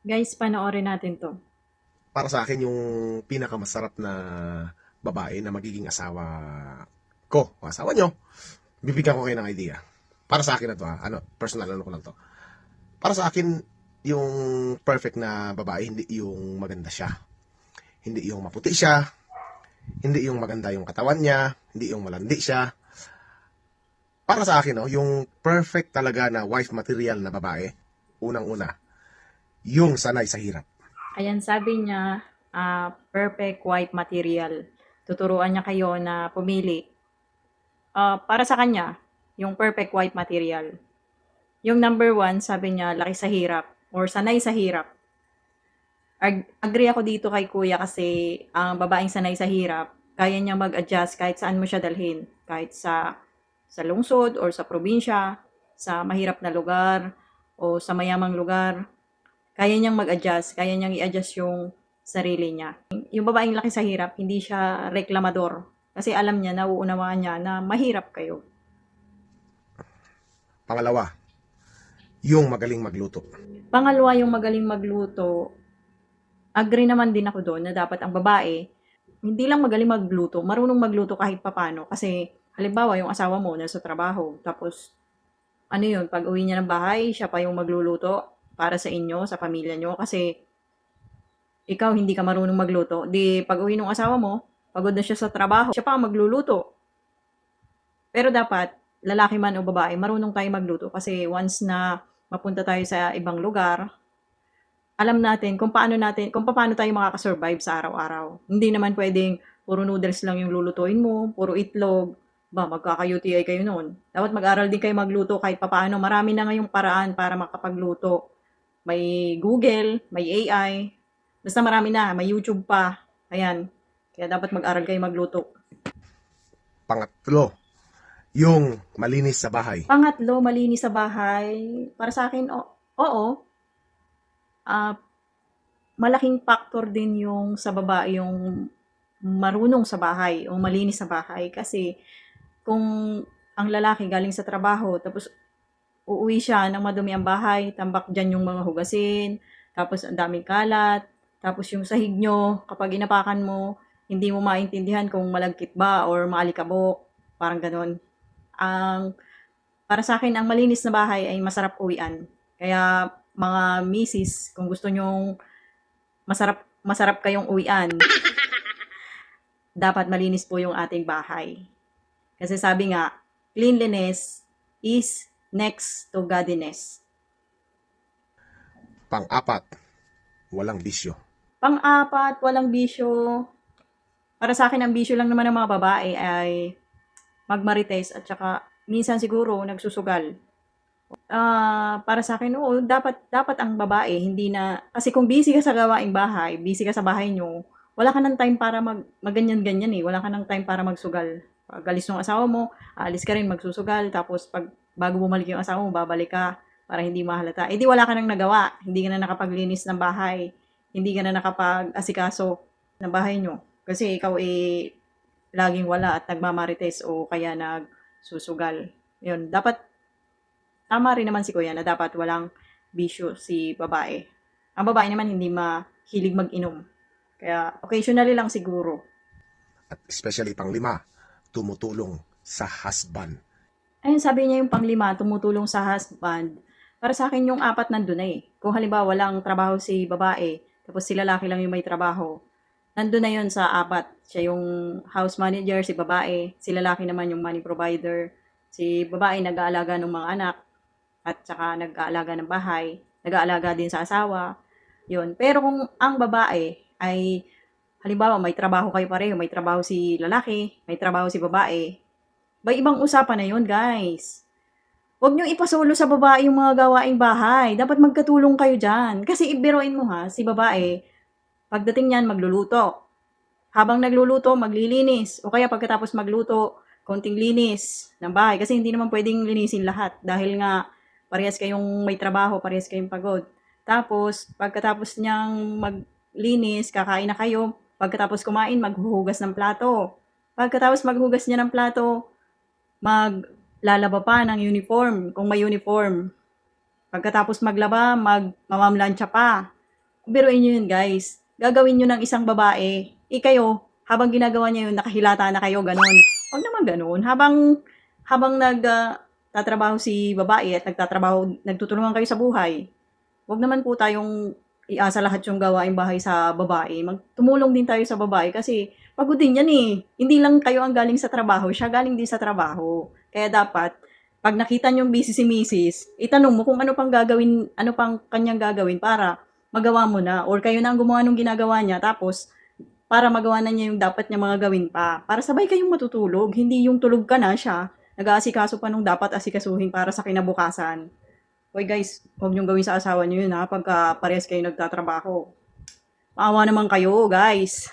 Guys, panoorin natin 'to. Para sa akin yung pinakamasarap na babae na magiging asawa ko o asawa nyo, bibigyan ko kayo ng idea. Para sa akin na to ha, personal ko lang to. Para sa akin, yung perfect na babae, hindi yung maganda siya. Hindi yung maputi siya, hindi yung maganda yung katawan niya, hindi yung malandi siya. Para sa akin, no, yung perfect talaga na wife material na babae, unang-una, yung sanay sa hirap. Ayan, sabi niya, perfect white material. Tuturuan niya kayo na pumili. Para sa kanya, yung perfect white material. Yung number one, sabi niya, laki sa hirap or sanay sa hirap. Agree ako dito kay kuya kasi ang babaeng sanay sa hirap, kaya niya mag-adjust kahit saan mo siya dalhin. Kahit sa lungsod or sa probinsya, sa mahirap na lugar o sa mayamang lugar. Kaya niyang mag-adjust, kaya niyang i-adjust yung sarili niya. Yung babaeng laki sa hirap, hindi siya reklamador. Kasi alam niya, nauunawaan niya na mahirap kayo. Pangalawa, yung magaling magluto. Pangalawa, yung magaling magluto. Agree naman din ako doon na dapat ang babae, hindi lang magaling magluto, marunong magluto kahit papano. Kasi, halimbawa, yung asawa mo nasa trabaho, tapos, ano yun, pag uwi niya ng bahay, siya pa yung magluluto para sa inyo, sa pamilya nyo. Kasi, ikaw hindi ka marunong magluto, di pag uwi ng asawa mo, pagod na siya sa trabaho, siya pa ang magluluto. Pero dapat, lalaki man o babae, marunong tayo magluto kasi once na mapunta tayo sa ibang lugar, alam natin kung paano tayo makakasurvive sa araw-araw. Hindi naman pwedeng puro noodles lang yung lulutuin mo, puro itlog, ba magkaka-UTI kayo noon. Dapat mag-aral din kayo magluto kahit papaano. Marami na ngayong paraan para makapagluto. May Google, may AI, basta marami na, may YouTube pa. Ayan. Kaya dapat mag-aral kayo magluto. Pangatlo, yung malinis sa bahay. Pangatlo, malinis sa bahay. Para sa akin, oo. Ah, malaking factor din yung sa babae yung marunong sa bahay o malinis sa bahay. Kasi kung ang lalaki galing sa trabaho, tapos uuwi siya ng madumi ang bahay, tambak dyan yung mga hugasin, tapos ang daming kalat, tapos yung sahig nyo, kapag inapakan mo, hindi mo maintindihan kung malagkit ba or maalikabok, parang ganon. Ang para sa akin, ang malinis na bahay ay masarap uwian. Kaya mga misis, kung gusto nyong masarap masarap kayong uwian, dapat malinis po yung ating bahay. Kasi sabi nga, cleanliness is next to godliness. Pang-apat, walang bisyo. Pang-apat, walang bisyo. Para sa akin, ang bisyo lang naman ng mga babae ay magmarites at saka minsan siguro nagsusugal. Para sa akin, oo, dapat ang babae hindi na kasi kung busy ka sa gawaing bahay, busy ka sa bahay niyo, wala ka ng time para magganyan-ganyan eh. Wala ka ng time para magsugal. Pag alis ng asawa mo, aalis ka rin magsusugal, tapos pag bago bumalik yung asawa mo, babalik ka para hindi mahalata. Eh di wala ka nang nagawa. Hindi ka na nakapaglinis ng bahay. Hindi ka na nakapag-asikaso ng bahay nyo. Kasi ikaw eh laging wala at nagmamarites o kaya nagsusugal. Yun, dapat tama rin naman si kuya na dapat walang bisyo si babae. Ang babae naman hindi mahilig mag-inom. Kaya occasionally lang siguro. At especially pang-lima, tumutulong sa husband. Ayun, sabi niya yung panglima, tumutulong sa husband. Para sa akin yung apat nandun na eh. Kung halimbawa walang trabaho si babae, tapos si lalaki lang yung may trabaho, nandun na yun sa apat. Siya yung house manager, si babae, si lalaki naman yung money provider, si babae nag-aalaga ng mga anak, at saka nag-aalaga ng bahay, nag-aalaga din sa asawa, yun. Pero kung ang babae ay, halimbawa may trabaho kayo pareho, may trabaho si lalaki, may trabaho si babae, may ibang usapan na yun, guys. Huwag niyong ipasolo sa babae yung mga gawaing bahay. Dapat magkatulong kayo dyan. Kasi ibiruin mo ha, si babae, pagdating niyan, magluluto. Habang nagluluto, maglilinis. O kaya pagkatapos magluto, konting linis ng bahay. Kasi hindi naman pwedeng linisin lahat. Dahil nga, parehas kayong may trabaho, parehas kayong pagod. Tapos, pagkatapos niyang maglinis, kakain na kayo. Pagkatapos kumain, maghuhugas ng plato. Pagkatapos maghugas niya ng plato, maglalaba pa ng uniform, kung may uniform. Pagkatapos maglaba, magmamamlansya pa. Biruin nyo yun, guys. Gagawin nyo ng isang babae. Kayo, habang ginagawa niya yun, nakahilata na kayo, ganon. Huwag naman ganon. Habang tatrabaho si babae at nagtutulungan kayo sa buhay, huwag naman po tayong iasa lahat yung gawaing bahay sa babae. Tumulong din tayo sa babae kasi pagod din yan eh. Hindi lang kayo ang galing sa trabaho, siya galing din sa trabaho. Kaya dapat, pag nakita niyong busy si Mrs., itanong mo kung ano pang gagawin, ano pang kanyang gagawin para magawa mo na. Or kayo na ang gumawa ng ginagawa niya, tapos para magawa na niya yung dapat niya mga gawin pa. Para sabay kayong matutulog, hindi yung tulog ka na siya, nag-aasikaso pa nung dapat asikasuhin para sa kinabukasan. Hoy guys, huwag niyong gawin sa asawa niyo yun ha, pagka parehas kayo nagtatrabaho. Maawa naman kayo, guys.